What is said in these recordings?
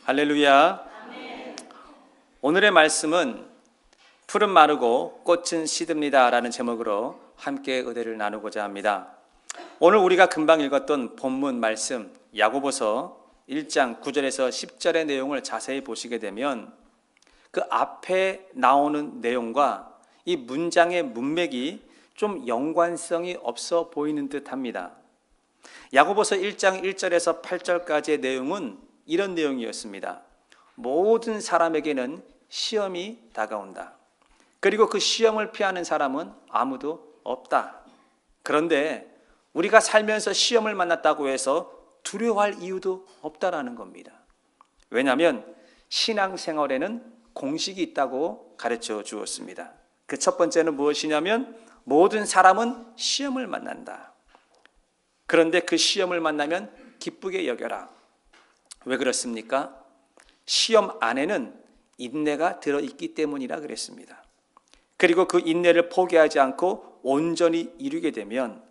할렐루야. 오늘의 말씀은 푸른 마르고 꽃은 시듭니다 라는 제목으로 함께 은혜를 나누고자 합니다. 오늘 우리가 금방 읽었던 본문 말씀 야고보서 1장 9절에서 10절의 내용을 자세히 보시게 되면 그 앞에 나오는 내용과 이 문장의 문맥이 좀 연관성이 없어 보이는 듯합니다. 야고보서 1장 1절에서 8절까지의 내용은 이런 내용이었습니다. 모든 사람에게는 시험이 다가온다. 그리고 그 시험을 피하는 사람은 아무도 없다. 그런데 우리가 살면서 시험을 만났다고 해서 두려워할 이유도 없다라는 겁니다. 왜냐하면 신앙생활에는 공식이 있다고 가르쳐 주었습니다. 그 첫 번째는 무엇이냐면 모든 사람은 시험을 만난다. 그런데 그 시험을 만나면 기쁘게 여겨라. 왜 그렇습니까? 시험 안에는 인내가 들어있기 때문이라 그랬습니다. 그리고 그 인내를 포기하지 않고 온전히 이루게 되면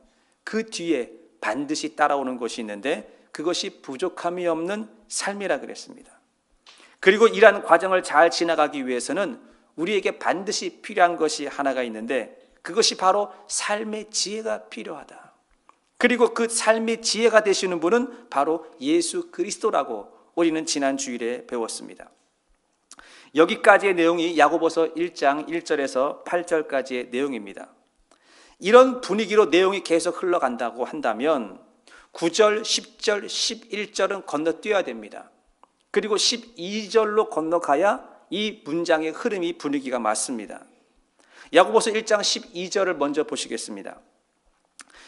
그 뒤에 반드시 따라오는 것이 있는데 그것이 부족함이 없는 삶이라 그랬습니다. 그리고 이러한 과정을 잘 지나가기 위해서는 우리에게 반드시 필요한 것이 하나가 있는데 그것이 바로 삶의 지혜가 필요하다. 그리고 그 삶의 지혜가 되시는 분은 바로 예수 그리스도라고 우리는 지난 주일에 배웠습니다. 여기까지의 내용이 야고보서 1장 1절에서 8절까지의 내용입니다. 이런 분위기로 내용이 계속 흘러간다고 한다면 9절, 10절, 11절은 건너뛰어야 됩니다. 그리고 12절로 건너가야 이 문장의 흐름이 분위기가 맞습니다. 야고보서 1장 12절을 먼저 보시겠습니다.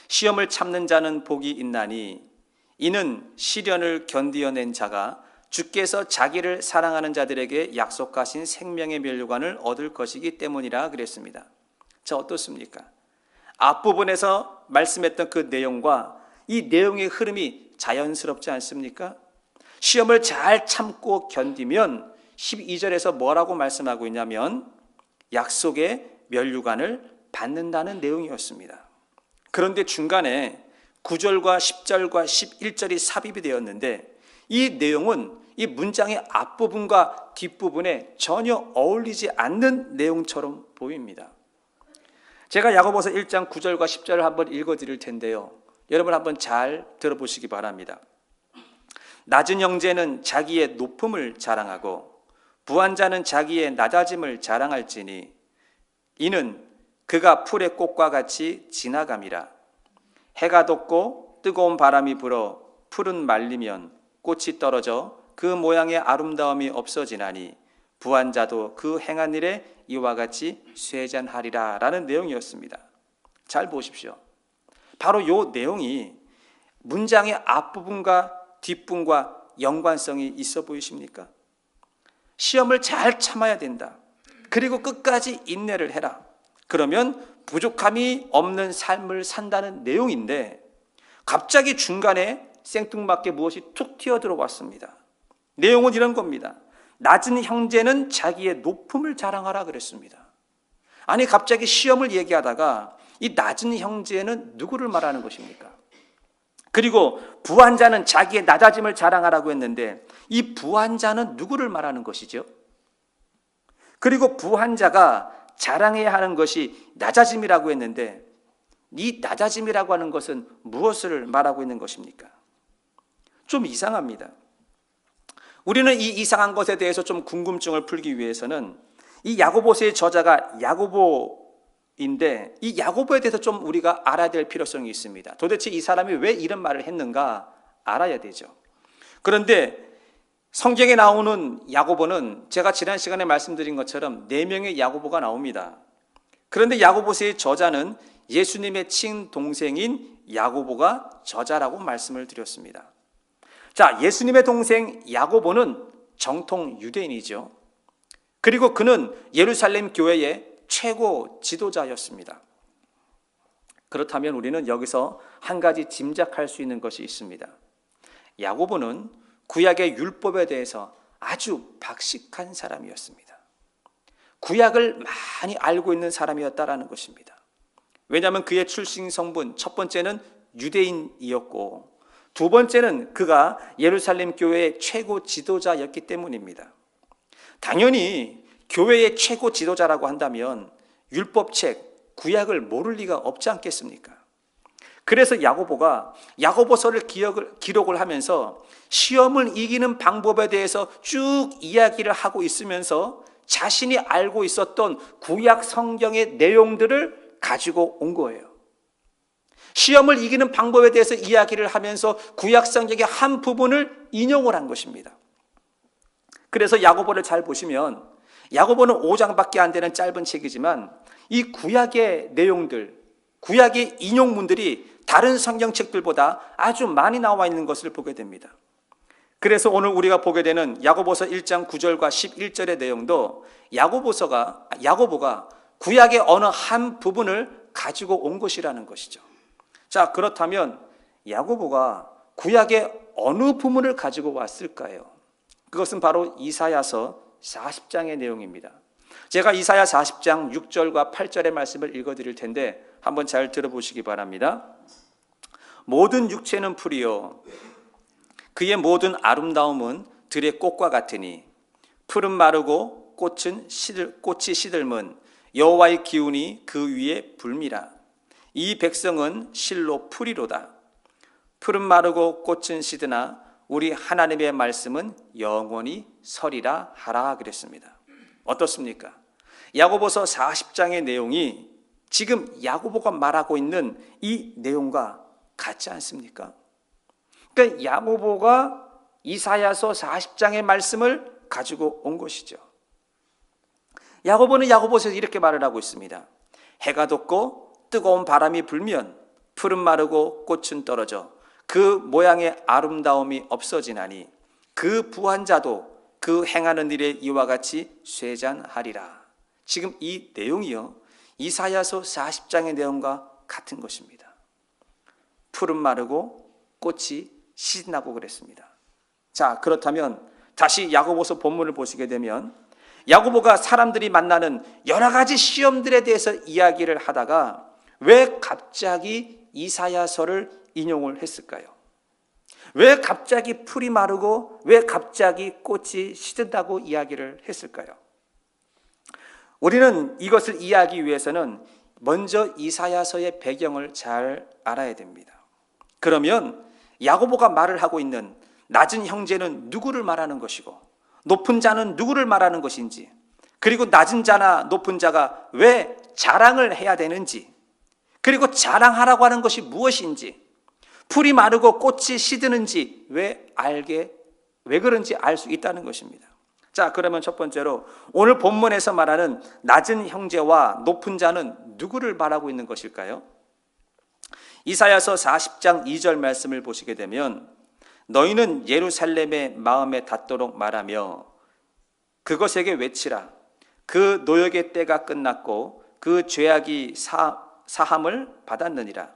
시험을 참는 자는 복이 있나니 이는 시련을 견디어낸 자가 주께서 자기를 사랑하는 자들에게 약속하신 생명의 면류관을 얻을 것이기 때문이라 그랬습니다. 자, 어떻습니까? 앞부분에서 말씀했던 그 내용과 이 내용의 흐름이 자연스럽지 않습니까? 시험을 잘 참고 견디면 12절에서 뭐라고 말씀하고 있냐면 약속의 면류관을 받는다는 내용이었습니다. 그런데 중간에 9절과 10절과 11절이 삽입이 되었는데 이 내용은 이 문장의 앞부분과 뒷부분에 전혀 어울리지 않는 내용처럼 보입니다. 제가 야고보서 1장 9절과 10절을 한번 읽어드릴 텐데요. 여러분 한번 잘 들어보시기 바랍니다. 낮은 형제는 자기의 높음을 자랑하고 부한 자는 자기의 낮아짐을 자랑할지니 이는 그가 풀의 꽃과 같이 지나감이라. 해가 돋고 뜨거운 바람이 불어 풀은 말리면 꽃이 떨어져 그 모양의 아름다움이 없어지나니 부한 자도 그 행한 일에 이와 같이 쇠잔하리라 라는 내용이었습니다. 잘 보십시오. 바로 이 내용이 문장의 앞부분과 뒷부분과 연관성이 있어 보이십니까? 시험을 잘 참아야 된다. 그리고 끝까지 인내를 해라. 그러면 부족함이 없는 삶을 산다는 내용인데 갑자기 중간에 생뚱맞게 무엇이 툭 튀어들어왔습니다. 내용은 이런 겁니다. 낮은 형제는 자기의 높음을 자랑하라 그랬습니다. 아니 갑자기 시험을 얘기하다가 이 낮은 형제는 누구를 말하는 것입니까? 그리고 부한 자는 자기의 낮아짐을 자랑하라고 했는데 이 부한 자는 누구를 말하는 것이죠? 그리고 부한 자가 자랑해야 하는 것이 낮아짐이라고 했는데 이 낮아짐이라고 하는 것은 무엇을 말하고 있는 것입니까? 좀 이상합니다. 우리는 이 이상한 것에 대해서 좀 궁금증을 풀기 위해서는 이 야고보서의 저자가 야고보인데 이 야고보에 대해서 좀 우리가 알아야 될 필요성이 있습니다. 도대체 이 사람이 왜 이런 말을 했는가 알아야 되죠. 그런데 성경에 나오는 야고보는 제가 지난 시간에 말씀드린 것처럼 4명의 야고보가 나옵니다. 그런데 야고보서의 저자는 예수님의 친동생인 야고보가 저자라고 말씀을 드렸습니다. 자, 예수님의 동생 야고보는 정통 유대인이죠. 그리고 그는 예루살렘 교회의 최고 지도자였습니다. 그렇다면 우리는 여기서 한 가지 짐작할 수 있는 것이 있습니다. 야고보는 구약의 율법에 대해서 아주 박식한 사람이었습니다. 구약을 많이 알고 있는 사람이었다라는 것입니다. 왜냐하면 그의 출신 성분 첫 번째는 유대인이었고 두 번째는 그가 예루살렘 교회의 최고 지도자였기 때문입니다. 당연히 교회의 최고 지도자라고 한다면 율법책, 구약을 모를 리가 없지 않겠습니까? 그래서 야고보가 야고보서를 기록을 하면서 시험을 이기는 방법에 대해서 쭉 이야기를 하고 있으면서 자신이 알고 있었던 구약 성경의 내용들을 가지고 온 거예요. 시험을 이기는 방법에 대해서 이야기를 하면서 구약 성경의 한 부분을 인용을 한 것입니다. 그래서 야고보를 잘 보시면 야고보는 5장밖에 안 되는 짧은 책이지만 이 구약의 내용들, 구약의 인용문들이 다른 성경책들보다 아주 많이 나와 있는 것을 보게 됩니다. 그래서 오늘 우리가 보게 되는 야고보서 1장 9절과 11절의 내용도 야고보가 구약의 어느 한 부분을 가지고 온 것이라는 것이죠. 자, 그렇다면 야고보가 구약의 어느 부분을 가지고 왔을까요? 그것은 바로 이사야서 40장의 내용입니다. 제가 이사야 40장 6절과 8절의 말씀을 읽어드릴 텐데 한번 잘 들어보시기 바랍니다. 모든 육체는 풀이요 그의 모든 아름다움은 들의 꽃과 같으니 풀은 마르고 꽃이 시들면 여호와의 기운이 그 위에 불미라. 이 백성은 실로 풀이로다. 풀은 마르고 꽃은 시드나 우리 하나님의 말씀은 영원히 서리라 하라 그랬습니다. 어떻습니까? 야고보서 40장의 내용이 지금 야고보가 말하고 있는 이 내용과 같지 않습니까? 그러니까 야고보가 이사야서 40장의 말씀을 가지고 온 것이죠. 야고보는 야고보서에서 이렇게 말을 하고 있습니다. 해가 돋고 뜨거운 바람이 불면 풀은 마르고 꽃은 떨어져 그 모양의 아름다움이 없어지나니 그 부한 자도 그 행하는 일에 이와 같이 쇠잔하리라. 지금 이 내용이요 이사야서 40장의 내용과 같은 것입니다. 풀은 마르고 꽃이 시나고 그랬습니다. 자, 그렇다면 다시 야고보서 본문을 보시게 되면 야고보가 사람들이 만나는 여러 가지 시험들에 대해서 이야기를 하다가 왜 갑자기 이사야서를 인용을 했을까요? 왜 갑자기 풀이 마르고 왜 갑자기 꽃이 시든다고 이야기를 했을까요? 우리는 이것을 이해하기 위해서는 먼저 이사야서의 배경을 잘 알아야 됩니다. 그러면 야고보가 말을 하고 있는 낮은 형제는 누구를 말하는 것이고 높은 자는 누구를 말하는 것인지, 그리고 낮은 자나 높은 자가 왜 자랑을 해야 되는지, 그리고 자랑하라고 하는 것이 무엇인지, 풀이 마르고 꽃이 시드는지 왜 그런지 알 수 있다는 것입니다. 자, 그러면 첫 번째로 오늘 본문에서 말하는 낮은 형제와 높은 자는 누구를 말하고 있는 것일까요? 이사야서 40장 2절 말씀을 보시게 되면 너희는 예루살렘의 마음에 닿도록 말하며 그것에게 외치라. 그 노역의 때가 끝났고 그 죄악이 사함을 받았느니라.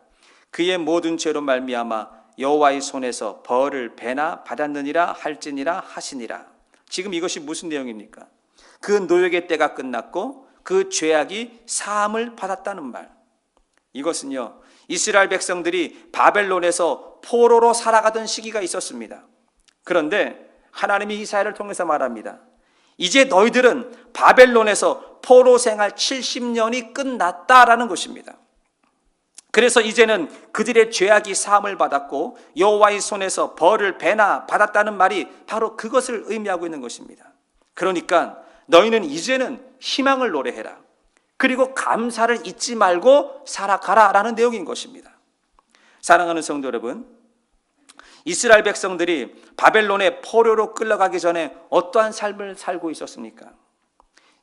그의 모든 죄로 말미암아 여호와의 손에서 벌을 배나 받았느니라 할지니라 하시니라. 지금 이것이 무슨 내용입니까? 그 노역의 때가 끝났고 그 죄악이 사함을 받았다는 말. 이것은요 이스라엘 백성들이 바벨론에서 포로로 살아가던 시기가 있었습니다. 그런데 하나님이 이사야를 통해서 말합니다. 이제 너희들은 바벨론에서 포로 생활 70년이 끝났다라는 것입니다. 그래서 이제는 그들의 죄악이 사함을 받았고 여호와의 손에서 벌을 배나 받았다는 말이 바로 그것을 의미하고 있는 것입니다. 그러니까 너희는 이제는 희망을 노래해라. 그리고 감사를 잊지 말고 살아가라라는 내용인 것입니다. 사랑하는 성도 여러분, 이스라엘 백성들이 바벨론의 포로로 끌려가기 전에 어떠한 삶을 살고 있었습니까?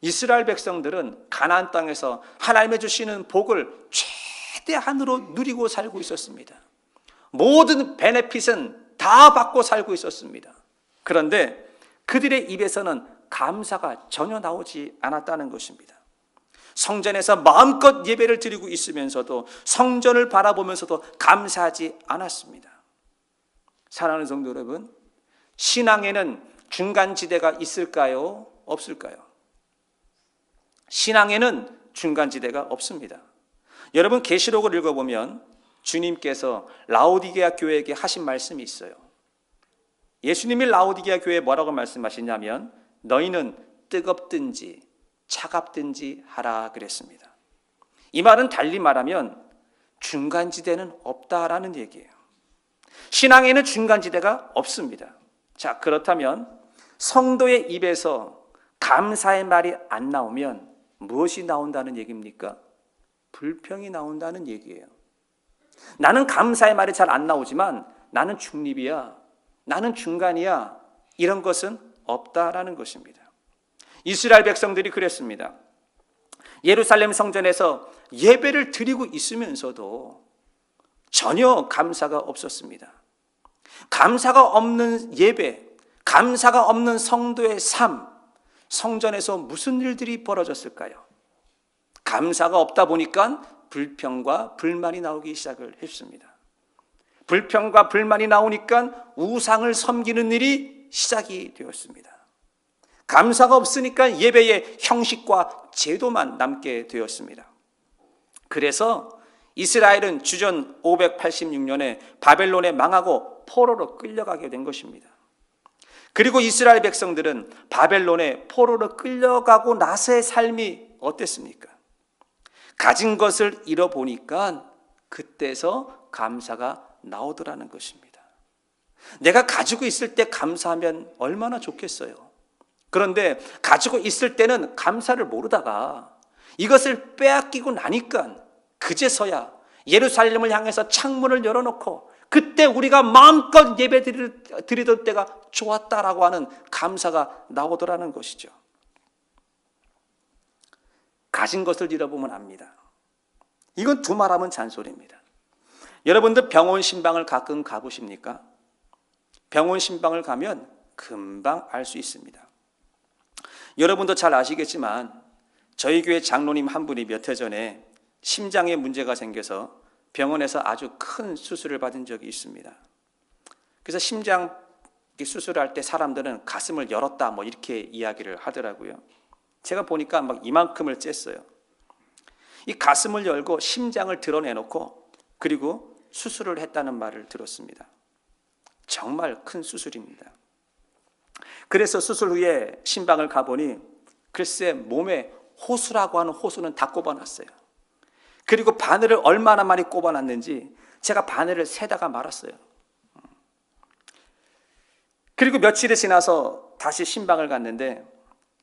이스라엘 백성들은 가나안 땅에서 하나님의 주시는 복을 최대한으로 누리고 살고 있었습니다. 모든 베네핏은 다 받고 살고 있었습니다. 그런데 그들의 입에서는 감사가 전혀 나오지 않았다는 것입니다. 성전에서 마음껏 예배를 드리고 있으면서도 성전을 바라보면서도 감사하지 않았습니다. 사랑하는 성도 여러분, 신앙에는 중간지대가 있을까요? 없을까요? 신앙에는 중간지대가 없습니다. 여러분 계시록을 읽어보면 주님께서 라오디게아 교회에게 하신 말씀이 있어요. 예수님이 라오디게아 교회에 뭐라고 말씀하시냐면 너희는 뜨겁든지 차갑든지 하라 그랬습니다. 이 말은 달리 말하면 중간지대는 없다라는 얘기예요. 신앙에는 중간지대가 없습니다. 자, 그렇다면 성도의 입에서 감사의 말이 안 나오면 무엇이 나온다는 얘기입니까? 불평이 나온다는 얘기예요. 나는 감사의 말이 잘 안 나오지만 나는 중립이야, 나는 중간이야, 이런 것은 없다라는 것입니다. 이스라엘 백성들이 그랬습니다. 예루살렘 성전에서 예배를 드리고 있으면서도 전혀 감사가 없었습니다. 감사가 없는 예배, 감사가 없는 성도의 삶, 성전에서 무슨 일들이 벌어졌을까요? 감사가 없다 보니까 불평과 불만이 나오기 시작을 했습니다. 불평과 불만이 나오니까 우상을 섬기는 일이 시작이 되었습니다. 감사가 없으니까 예배의 형식과 제도만 남게 되었습니다. 그래서 이스라엘은 주전 586년에 바벨론에 망하고 포로로 끌려가게 된 것입니다. 그리고 이스라엘 백성들은 바벨론에 포로로 끌려가고 나서의 삶이 어땠습니까? 가진 것을 잃어보니까 그때서 감사가 나오더라는 것입니다. 내가 가지고 있을 때 감사하면 얼마나 좋겠어요. 그런데 가지고 있을 때는 감사를 모르다가 이것을 빼앗기고 나니까 그제서야 예루살렘을 향해서 창문을 열어놓고 그때 우리가 마음껏 예배 드리던 때가 좋았다라고 하는 감사가 나오더라는 것이죠. 가진 것을 잃어보면 압니다. 이건 두말하면 잔소리입니다. 여러분들 병원 신방을 가끔 가보십니까? 병원 신방을 가면 금방 알 수 있습니다. 여러분도 잘 아시겠지만 저희 교회 장로님 한 분이 몇 해 전에 심장에 문제가 생겨서 병원에서 아주 큰 수술을 받은 적이 있습니다. 그래서 심장 수술할 때 사람들은 가슴을 열었다 뭐 이렇게 이야기를 하더라고요. 제가 보니까 막 이만큼을 쬐어요. 이 가슴을 열고 심장을 드러내놓고 그리고 수술을 했다는 말을 들었습니다. 정말 큰 수술입니다. 그래서 수술 후에 신방을 가보니 글쎄 몸에 호수라고 하는 호수는 다 꼽아놨어요. 그리고 바늘을 얼마나 많이 꼽아놨는지 제가 바늘을 세다가 말았어요. 그리고 며칠이 지나서 다시 신방을 갔는데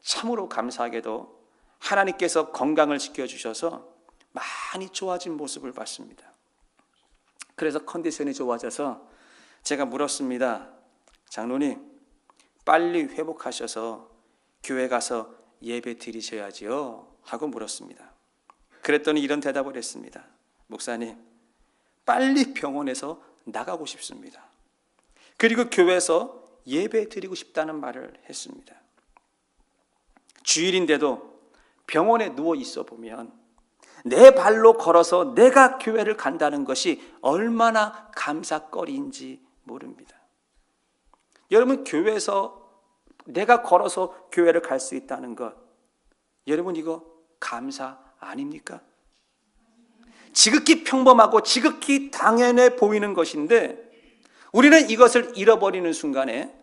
참으로 감사하게도 하나님께서 건강을 지켜주셔서 많이 좋아진 모습을 봤습니다. 그래서 컨디션이 좋아져서 제가 물었습니다. 장로님, 빨리 회복하셔서 교회 가서 예배 드리셔야지요 하고 물었습니다. 그랬더니 이런 대답을 했습니다. 목사님, 빨리 병원에서 나가고 싶습니다. 그리고 교회에서 예배 드리고 싶다는 말을 했습니다. 주일인데도 병원에 누워 있어 보면 내 발로 걸어서 내가 교회를 간다는 것이 얼마나 감사거리인지 모릅니다. 여러분, 교회에서 내가 걸어서 교회를 갈 수 있다는 것, 여러분 이거 감사 아닙니까? 지극히 평범하고 지극히 당연해 보이는 것인데 우리는 이것을 잃어버리는 순간에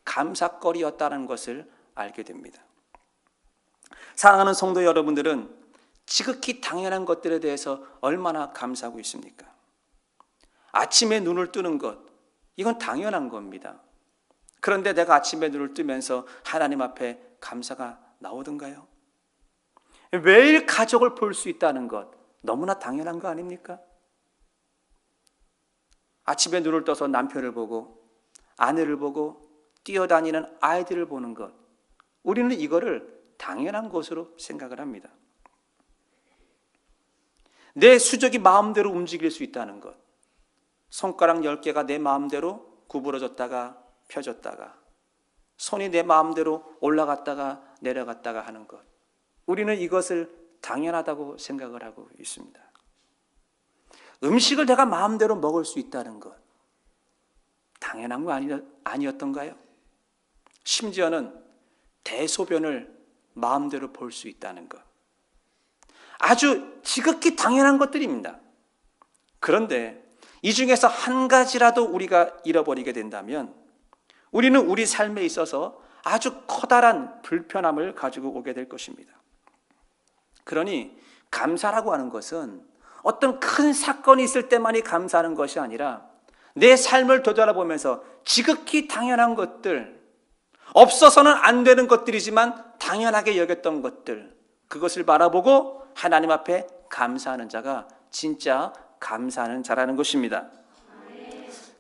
감사거리였다는 것을 알게 됩니다. 사랑하는 성도 여러분들은 지극히 당연한 것들에 대해서 얼마나 감사하고 있습니까? 아침에 눈을 뜨는 것, 이건 당연한 겁니다. 그런데 내가 아침에 눈을 뜨면서 하나님 앞에 감사가 나오던가요? 매일 가족을 볼 수 있다는 것, 너무나 당연한 거 아닙니까? 아침에 눈을 떠서 남편을 보고 아내를 보고 뛰어다니는 아이들을 보는 것, 우리는 이거를 당연한 것으로 생각을 합니다. 내 수족이 마음대로 움직일 수 있다는 것, 손가락 10개가 내 마음대로 구부러졌다가 펴졌다가 손이 내 마음대로 올라갔다가 내려갔다가 하는 것, 우리는 이것을 당연하다고 생각을 하고 있습니다. 음식을 내가 마음대로 먹을 수 있다는 것, 당연한 거 아니었던가요? 심지어는 대소변을 마음대로 볼 수 있다는 것, 아주 지극히 당연한 것들입니다. 그런데 이 중에서 한 가지라도 우리가 잃어버리게 된다면 우리는 우리 삶에 있어서 아주 커다란 불편함을 가지고 오게 될 것입니다. 그러니 감사라고 하는 것은 어떤 큰 사건이 있을 때만이 감사하는 것이 아니라 내 삶을 되돌아보면서 지극히 당연한 것들, 없어서는 안 되는 것들이지만 당연하게 여겼던 것들, 그것을 바라보고 하나님 앞에 감사하는 자가 진짜 감사하는 자라는 것입니다.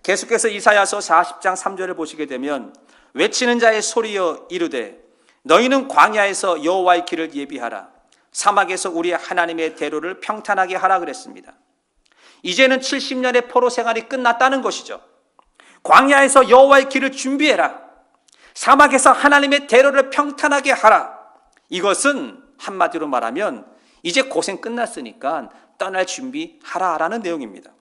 계속해서 이사야서 40장 3절을 보시게 되면 외치는 자의 소리여 이르되 너희는 광야에서 여호와의 길을 예비하라. 사막에서 우리 하나님의 대로를 평탄하게 하라 그랬습니다. 이제는 70년의 포로 생활이 끝났다는 것이죠. 광야에서 여호와의 길을 준비해라. 사막에서 하나님의 대로를 평탄하게 하라. 이것은 한마디로 말하면 이제 고생 끝났으니까 떠날 준비하라라는 내용입니다.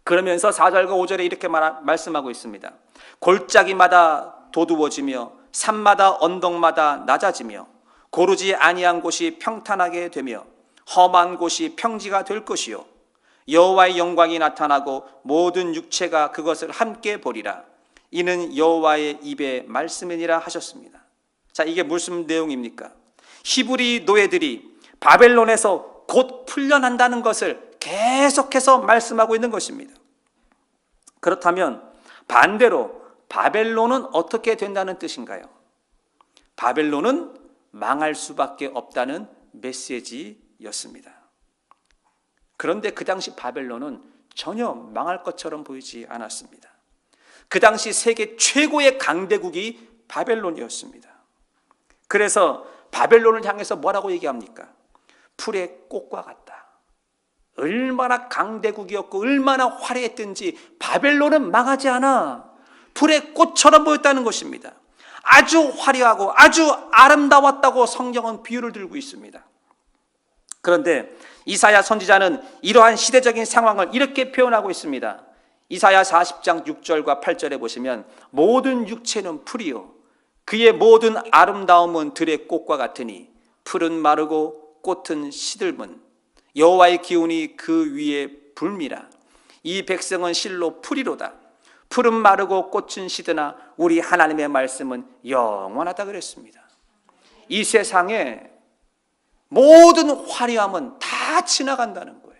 그러면서 4절과 5절에 이렇게 말씀하고 있습니다. 골짜기마다 도두어지며 산마다 언덕마다 낮아지며 고르지 아니한 곳이 평탄하게 되며 험한 곳이 평지가 될 것이요 여호와의 영광이 나타나고 모든 육체가 그것을 함께 보리라. 이는 여호와의 입의 말씀이니라 하셨습니다. 자, 이게 무슨 내용입니까? 히브리 노예들이 바벨론에서 곧 풀려난다는 것을 계속해서 말씀하고 있는 것입니다. 그렇다면 반대로 바벨론은 어떻게 된다는 뜻인가요? 바벨론은 망할 수밖에 없다는 메시지였습니다. 그런데 그 당시 바벨론은 전혀 망할 것처럼 보이지 않았습니다. 그 당시 세계 최고의 강대국이 바벨론이었습니다. 그래서 바벨론을 향해서 뭐라고 얘기합니까? 풀의 꽃과 같다. 얼마나 강대국이었고 얼마나 화려했든지 바벨론은 망하지 않아. 풀의 꽃처럼 보였다는 것입니다. 아주 화려하고 아주 아름다웠다고 성경은 비유를 들고 있습니다. 그런데 이사야 선지자는 이러한 시대적인 상황을 이렇게 표현하고 있습니다. 이사야 40장 6절과 8절에 보시면 모든 육체는 풀이요 그의 모든 아름다움은 들의 꽃과 같으니 풀은 마르고 꽃은 시들문 여호와의 기운이 그 위에 불미라. 이 백성은 실로 풀이로다. 풀은 마르고 꽃은 시드나 우리 하나님의 말씀은 영원하다 그랬습니다. 이 세상에 모든 화려함은 다 지나간다는 거예요.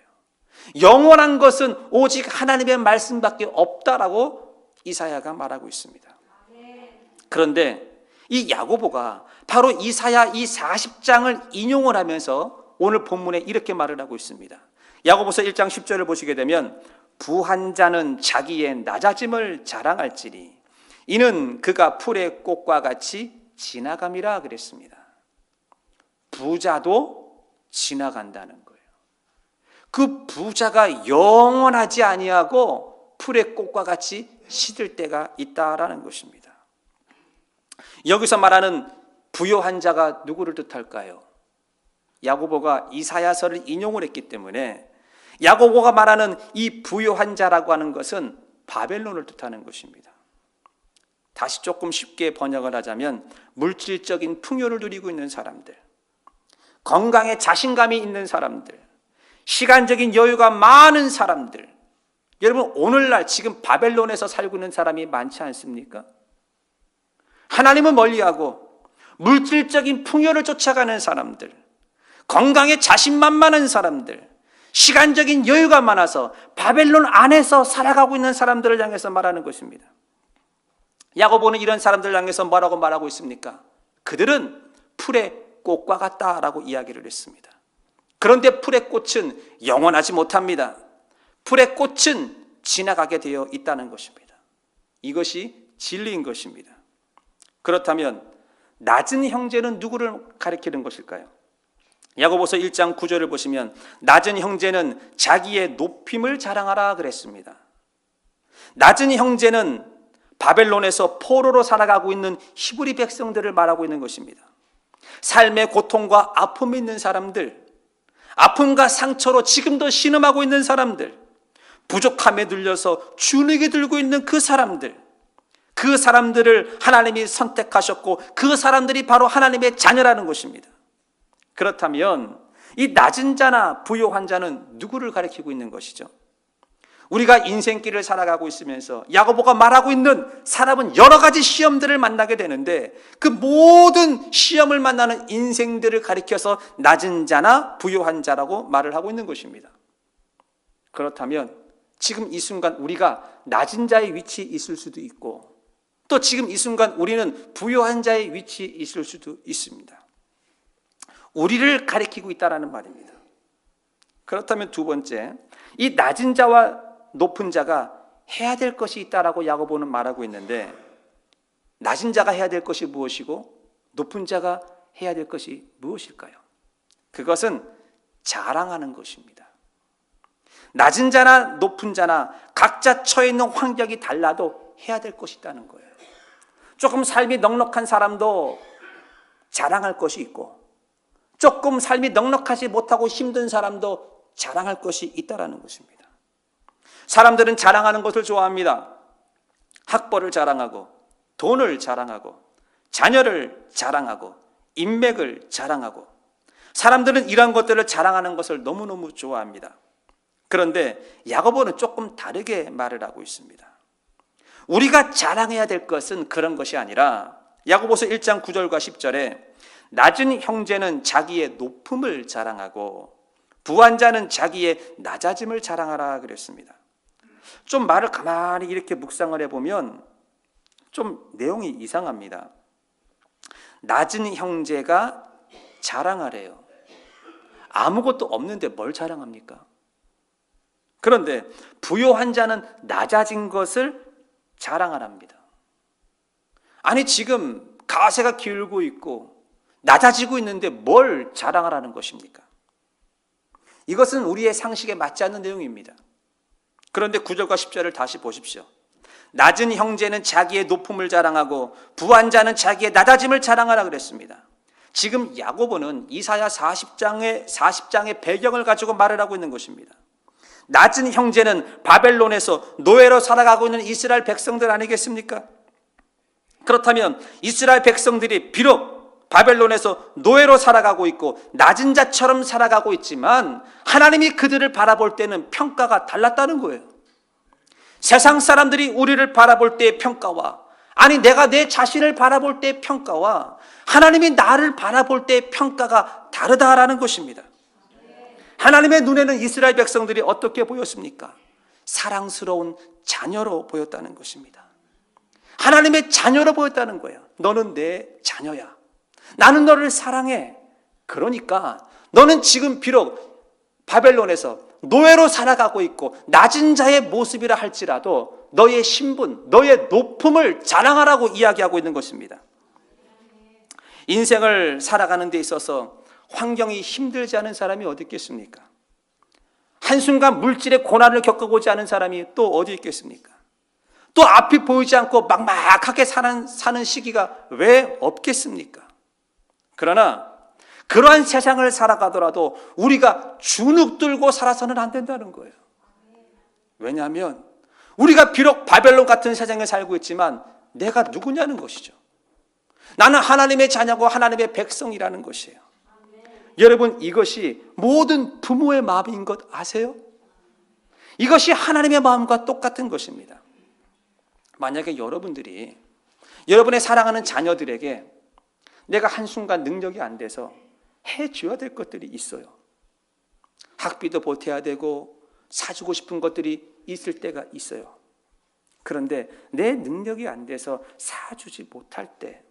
영원한 것은 오직 하나님의 말씀밖에 없다라고 이사야가 말하고 있습니다. 그런데 이 야고보가 바로 이사야 이 40장을 인용을 하면서 오늘 본문에 이렇게 말을 하고 있습니다. 야고보서 1장 10절을 보시게 되면 부한 자는 자기의 낮아짐을 자랑할지니 이는 그가 풀의 꽃과 같이 지나감이라 그랬습니다. 부자도 지나간다는 거예요. 그 부자가 영원하지 아니하고 풀의 꽃과 같이 시들 때가 있다라는 것입니다. 여기서 말하는 부요한 자가 누구를 뜻할까요? 야고보가 이사야서를 인용을 했기 때문에 야고보가 말하는 이 부요한 자라고 하는 것은 바벨론을 뜻하는 것입니다. 다시 조금 쉽게 번역을 하자면 물질적인 풍요를 누리고 있는 사람들, 건강에 자신감이 있는 사람들, 시간적인 여유가 많은 사람들. 여러분 오늘날 지금 바벨론에서 살고 있는 사람이 많지 않습니까? 하나님을 멀리하고 물질적인 풍요를 쫓아가는 사람들, 건강에 자신만만한 사람들, 시간적인 여유가 많아서 바벨론 안에서 살아가고 있는 사람들을 향해서 말하는 것입니다. 야고보는 이런 사람들을 향해서 뭐라고 말하고 있습니까? 그들은 풀의 꽃과 같다라고 이야기를 했습니다. 그런데 풀의 꽃은 영원하지 못합니다. 풀의 꽃은 지나가게 되어 있다는 것입니다. 이것이 진리인 것입니다. 그렇다면 낮은 형제는 누구를 가리키는 것일까요? 야고보서 1장 9절을 보시면 낮은 형제는 자기의 높임을 자랑하라 그랬습니다. 낮은 형제는 바벨론에서 포로로 살아가고 있는 히브리 백성들을 말하고 있는 것입니다. 삶의 고통과 아픔이 있는 사람들, 아픔과 상처로 지금도 신음하고 있는 사람들, 부족함에 눌려서 주눅이 들고 있는 그 사람들, 그 사람들을 하나님이 선택하셨고 그 사람들이 바로 하나님의 자녀라는 것입니다. 그렇다면 이 낮은 자나 부요한 자는 누구를 가리키고 있는 것이죠? 우리가 인생길을 살아가고 있으면서 야고보가 말하고 있는 사람은 여러 가지 시험들을 만나게 되는데 그 모든 시험을 만나는 인생들을 가리켜서 낮은 자나 부요한 자라고 말을 하고 있는 것입니다. 그렇다면 지금 이 순간 우리가 낮은 자의 위치에 있을 수도 있고 또 지금 이 순간 우리는 부요한 자의 위치에 있을 수도 있습니다. 우리를 가리키고 있다는 말입니다. 그렇다면 두 번째, 이 낮은 자와 높은 자가 해야 될 것이 있다라고 야고보는 말하고 있는데 낮은 자가 해야 될 것이 무엇이고 높은 자가 해야 될 것이 무엇일까요? 그것은 자랑하는 것입니다. 낮은 자나 높은 자나 각자 처해 있는 환경이 달라도 해야 될 것이 있다는 거예요. 조금 삶이 넉넉한 사람도 자랑할 것이 있고 조금 삶이 넉넉하지 못하고 힘든 사람도 자랑할 것이 있다는 것입니다. 사람들은 자랑하는 것을 좋아합니다. 학벌을 자랑하고 돈을 자랑하고 자녀를 자랑하고 인맥을 자랑하고 사람들은 이런 것들을 자랑하는 것을 너무너무 좋아합니다. 그런데 야고보는 조금 다르게 말을 하고 있습니다. 우리가 자랑해야 될 것은 그런 것이 아니라 야고보서 1장 9절과 10절에 낮은 형제는 자기의 높음을 자랑하고 부한 자는 자기의 낮아짐을 자랑하라 그랬습니다. 좀 말을 가만히 이렇게 묵상을 해보면 좀 내용이 이상합니다. 낮은 형제가 자랑하래요. 아무것도 없는데 뭘 자랑합니까? 그런데 부요한 자는 낮아진 것을 자랑하랍니다. 아니 지금 가세가 기울고 있고 낮아지고 있는데 뭘 자랑하라는 것입니까? 이것은 우리의 상식에 맞지 않는 내용입니다. 그런데 9절과 10절을 다시 보십시오. 낮은 형제는 자기의 높음을 자랑하고 부한 자는 자기의 낮아짐을 자랑하라 그랬습니다. 지금 야고보는 이사야 40장의 배경을 가지고 말을 하고 있는 것입니다. 낮은 형제는 바벨론에서 노예로 살아가고 있는 이스라엘 백성들 아니겠습니까? 그렇다면 이스라엘 백성들이 비록 바벨론에서 노예로 살아가고 있고 낮은 자처럼 살아가고 있지만 하나님이 그들을 바라볼 때는 평가가 달랐다는 거예요. 세상 사람들이 우리를 바라볼 때의 평가와 아니 내가 내 자신을 바라볼 때의 평가와 하나님이 나를 바라볼 때의 평가가 다르다라는 것입니다. 하나님의 눈에는 이스라엘 백성들이 어떻게 보였습니까? 사랑스러운 자녀로 보였다는 것입니다. 하나님의 자녀로 보였다는 거예요. 너는 내 자녀야. 나는 너를 사랑해. 그러니까 너는 지금 비록 바벨론에서 노예로 살아가고 있고 낮은 자의 모습이라 할지라도 너의 신분, 너의 높음을 자랑하라고 이야기하고 있는 것입니다. 인생을 살아가는 데 있어서 환경이 힘들지 않은 사람이 어디 있겠습니까? 한순간 물질의 고난을 겪어보지 않은 사람이 또 어디 있겠습니까? 또 앞이 보이지 않고 막막하게 사는 시기가 왜 없겠습니까? 그러나 그러한 세상을 살아가더라도 우리가 주눅 들고 살아서는 안 된다는 거예요. 왜냐하면 우리가 비록 바벨론 같은 세상에 살고 있지만 내가 누구냐는 것이죠. 나는 하나님의 자녀고 하나님의 백성이라는 것이에요. 여러분 이것이 모든 부모의 마음인 것 아세요? 이것이 하나님의 마음과 똑같은 것입니다. 만약에 여러분들이 여러분의 사랑하는 자녀들에게 내가 한순간 능력이 안 돼서 해줘야 될 것들이 있어요. 학비도 보태야 되고 사주고 싶은 것들이 있을 때가 있어요. 그런데 내 능력이 안 돼서 사주지 못할 때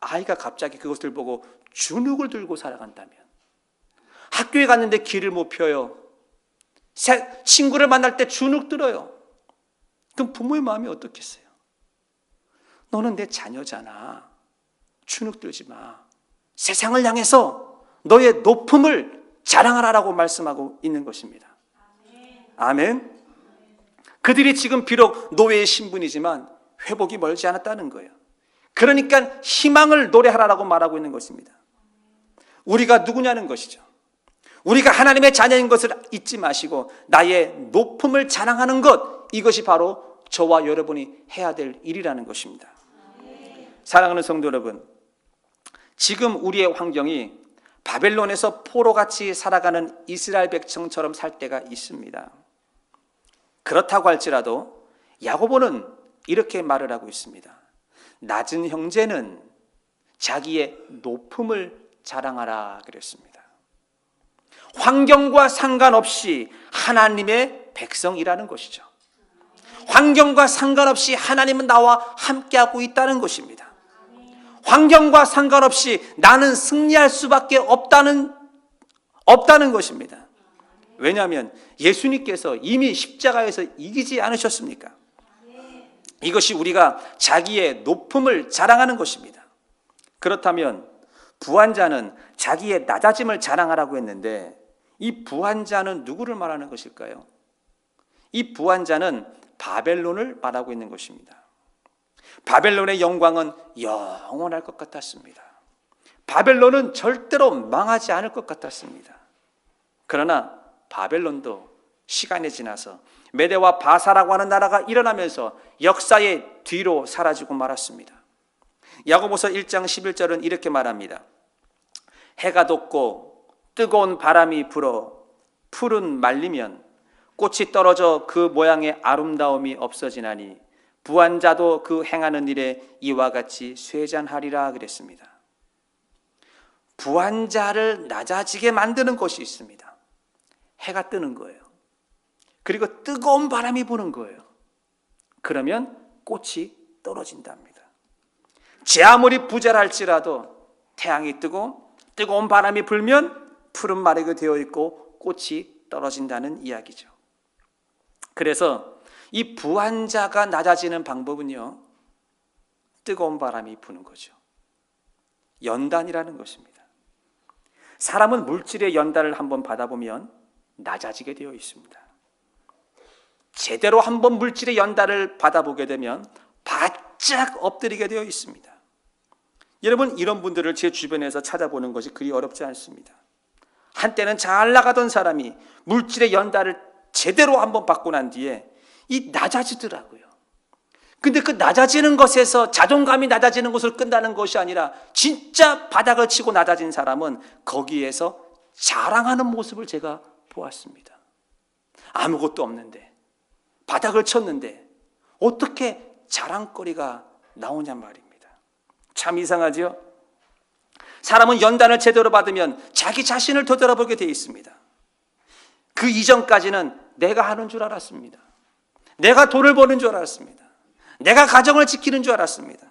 아이가 갑자기 그것을 보고 주눅을 들고 살아간다면 학교에 갔는데 길을 못 펴요. 친구를 만날 때 주눅 들어요. 그럼 부모의 마음이 어떻겠어요? 너는 내 자녀잖아. 주눅 들지 마. 세상을 향해서 너의 높음을 자랑하라고 말씀하고 있는 것입니다. 아멘. 그들이 지금 비록 노예의 신분이지만 회복이 멀지 않았다는 거예요. 그러니까 희망을 노래하라고 말하고 있는 것입니다. 우리가 누구냐는 것이죠. 우리가 하나님의 자녀인 것을 잊지 마시고 나의 높음을 자랑하는 것, 이것이 바로 저와 여러분이 해야 될 일이라는 것입니다. 사랑하는 성도 여러분, 지금 우리의 환경이 바벨론에서 포로같이 살아가는 이스라엘 백성처럼 살 때가 있습니다. 그렇다고 할지라도 야고보는 이렇게 말을 하고 있습니다. 낮은 형제는 자기의 높음을 자랑하라 그랬습니다. 환경과 상관없이 하나님의 백성이라는 것이죠. 환경과 상관없이 하나님은 나와 함께하고 있다는 것입니다. 환경과 상관없이 나는 승리할 수밖에 없다는 것입니다. 왜냐하면 예수님께서 이미 십자가에서 이기지 않으셨습니까? 이것이 우리가 자기의 높음을 자랑하는 것입니다. 그렇다면 부한 자는 자기의 낮아짐을 자랑하라고 했는데 이 부한 자는 누구를 말하는 것일까요? 이 부한 자는 바벨론을 말하고 있는 것입니다. 바벨론의 영광은 영원할 것 같았습니다. 바벨론은 절대로 망하지 않을 것 같았습니다. 그러나 바벨론도 시간이 지나서 메대와 바사라고 하는 나라가 일어나면서 역사의 뒤로 사라지고 말았습니다. 야고보서 1장 11절은 이렇게 말합니다. 해가 돋고 뜨거운 바람이 불어 풀은 말리면 꽃이 떨어져 그 모양의 아름다움이 없어지나니 부한 자도 그 행하는 일에 이와 같이 쇠잔하리라 그랬습니다. 부한 자를 낮아지게 만드는 것이 있습니다. 해가 뜨는 거예요. 그리고 뜨거운 바람이 부는 거예요. 그러면 꽃이 떨어진답니다. 제 아무리 부자랄지라도 태양이 뜨고 뜨거운 바람이 불면 풀은 마르게 되어 있고 꽃이 떨어진다는 이야기죠. 그래서 이 부한 자가 낮아지는 방법은요, 뜨거운 바람이 부는 거죠. 연단이라는 것입니다. 사람은 물질의 연단을 한번 받아보면 낮아지게 되어 있습니다. 제대로 한번 물질의 연단을 받아보게 되면 바짝 엎드리게 되어 있습니다. 여러분, 이런 분들을 제 주변에서 찾아보는 것이 그리 어렵지 않습니다. 한때는 잘 나가던 사람이 물질의 연단을 제대로 한번 받고 난 뒤에 이 낮아지더라고요. 근데 그 낮아지는 것에서 자존감이 낮아지는 것을 끝나는 것이 아니라 진짜 바닥을 치고 낮아진 사람은 거기에서 자랑하는 모습을 제가 보았습니다. 아무것도 없는데, 바닥을 쳤는데 어떻게 자랑거리가 나오냐 말입니다. 참 이상하죠? 사람은 연단을 제대로 받으면 자기 자신을 되돌아보게 되어 있습니다. 그 이전까지는 내가 하는 줄 알았습니다. 내가 돈을 버는 줄 알았습니다. 내가 가정을 지키는 줄 알았습니다.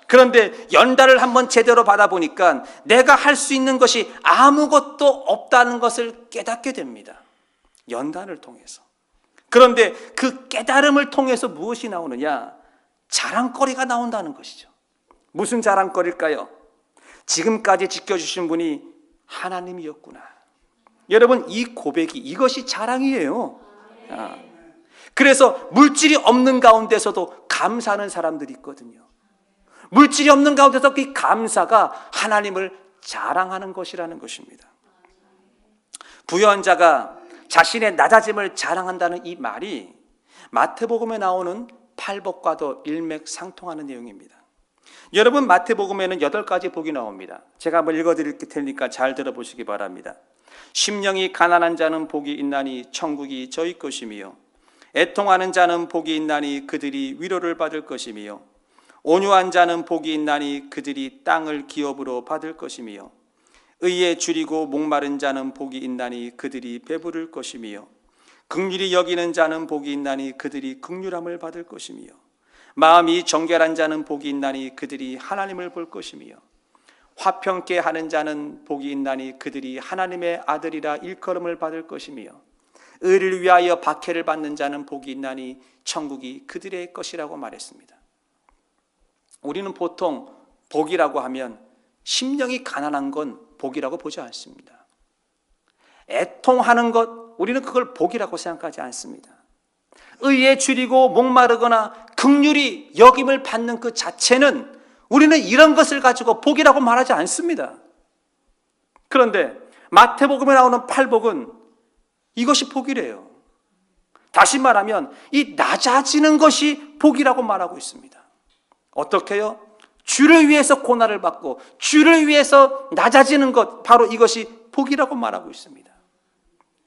그런데 연단을 한번 제대로 받아보니까 내가 할 수 있는 것이 아무것도 없다는 것을 깨닫게 됩니다. 연단을 통해서. 그런데 그 깨달음을 통해서 무엇이 나오느냐? 자랑거리가 나온다는 것이죠. 무슨 자랑거리일까요? 지금까지 지켜주신 분이 하나님이었구나. 여러분, 이 고백이, 이것이 자랑이에요. 그래서 물질이 없는 가운데서도 감사하는 사람들이 있거든요. 물질이 없는 가운데서 그 감사가 하나님을 자랑하는 것이라는 것입니다. 부유한 자가 자신의 낮아짐을 자랑한다는 이 말이 마태복음에 나오는 팔복과도 일맥상통하는 내용입니다. 여러분, 마태복음에는 8가지 복이 나옵니다. 제가 한번 읽어드릴 테니까 잘 들어보시기 바랍니다. 심령이 가난한 자는 복이 있나니 천국이 저희 것이며, 애통하는 자는 복이 있나니 그들이 위로를 받을 것이며, 온유한 자는 복이 있나니 그들이 땅을 기업으로 받을 것이며, 의에 줄이고 목마른 자는 복이 있나니 그들이 배부를 것이며, 긍휼히 여기는 자는 복이 있나니 그들이 긍휼함을 받을 것이며, 마음이 정결한 자는 복이 있나니 그들이 하나님을 볼 것이며, 화평케 하는 자는 복이 있나니 그들이 하나님의 아들이라 일컬음을 받을 것이며, 의를 위하여 박해를 받는 자는 복이 있나니 천국이 그들의 것이라고 말했습니다. 우리는 보통 복이라고 하면 심령이 가난한 건 복이라고 보지 않습니다. 애통하는 것, 우리는 그걸 복이라고 생각하지 않습니다. 의에 줄이고 목마르거나 긍휼히 여김을 받는 그 자체는 우리는 이런 것을 가지고 복이라고 말하지 않습니다. 그런데 마태복음에 나오는 팔복은 이것이 복이래요. 다시 말하면 이 낮아지는 것이 복이라고 말하고 있습니다. 어떻게요? 주를 위해서 고난을 받고 주를 위해서 낮아지는 것, 바로 이것이 복이라고 말하고 있습니다.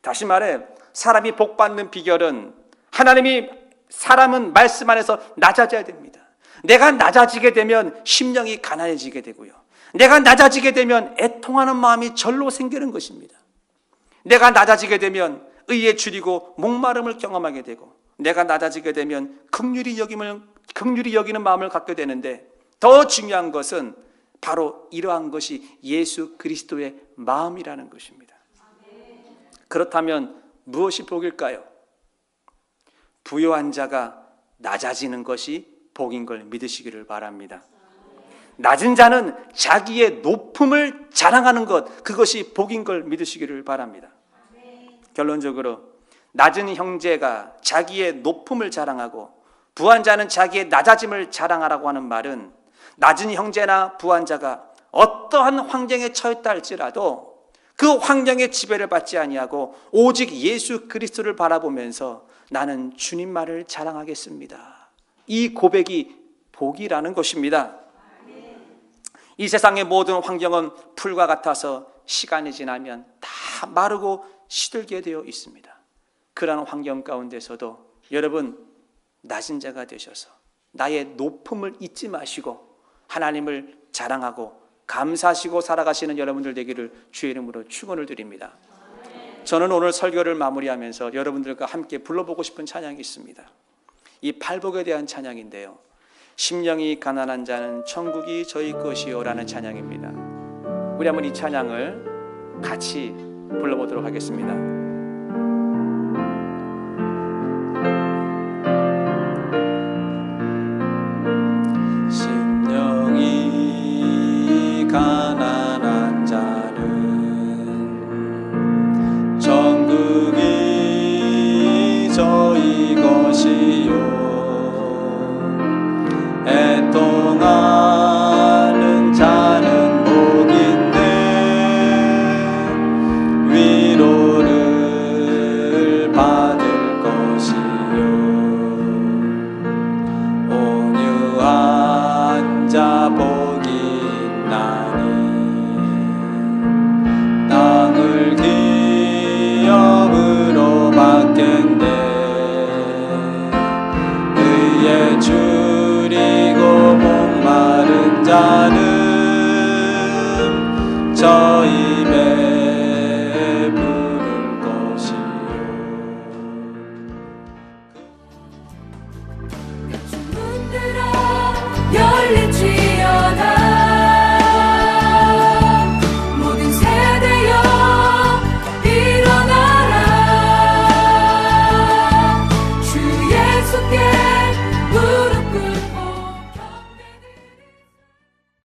다시 말해, 사람이 복 받는 비결은 하나님이 사람은 말씀 안에서 낮아져야 됩니다. 내가 낮아지게 되면 심령이 가난해지게 되고요. 내가 낮아지게 되면 애통하는 마음이 절로 생기는 것입니다. 내가 낮아지게 되면 의에 줄이고 목마름을 경험하게 되고, 내가 낮아지게 되면 긍휼히 여기는 마음을 갖게 되는데, 더 중요한 것은 바로 이러한 것이 예수 그리스도의 마음이라는 것입니다. 그렇다면 무엇이 복일까요? 부요한 자가 낮아지는 것이 복인 걸 믿으시기를 바랍니다. 낮은 자는 자기의 높음을 자랑하는 것, 그것이 복인 걸 믿으시기를 바랍니다. 결론적으로 낮은 형제가 자기의 높음을 자랑하고 부한 자는 자기의 낮아짐을 자랑하라고 하는 말은, 낮은 형제나 부한 자가 어떠한 환경에 처했다 할지라도 그 환경의 지배를 받지 아니하고 오직 예수 그리스도를 바라보면서 나는 주님 말을 자랑하겠습니다, 이 고백이 복이라는 것입니다. 이 세상의 모든 환경은 풀과 같아서 시간이 지나면 다 마르고 시들게 되어 있습니다. 그러한 환경 가운데서도 여러분, 낮은 자가 되셔서 나의 높음을 잊지 마시고 하나님을 자랑하고 감사하시고 살아가시는 여러분들 되기를 주의 이름으로 축원을 드립니다. 저는 오늘 설교를 마무리하면서 여러분들과 함께 불러보고 싶은 찬양이 있습니다. 이 팔복에 대한 찬양인데요, 심령이 가난한 자는 천국이 저희 것이요 라는 찬양입니다. 우리 한번 이 찬양을 같이 불러보도록 하겠습니다. 심령이 가난한 자는 천국이 저희 것이요, 애통하는 자는 복인데 위로를 받을 것이요, 온유한 자 복이 있나니 땅을 기업으로 받겠네. 의에 줄이고 목마른 자는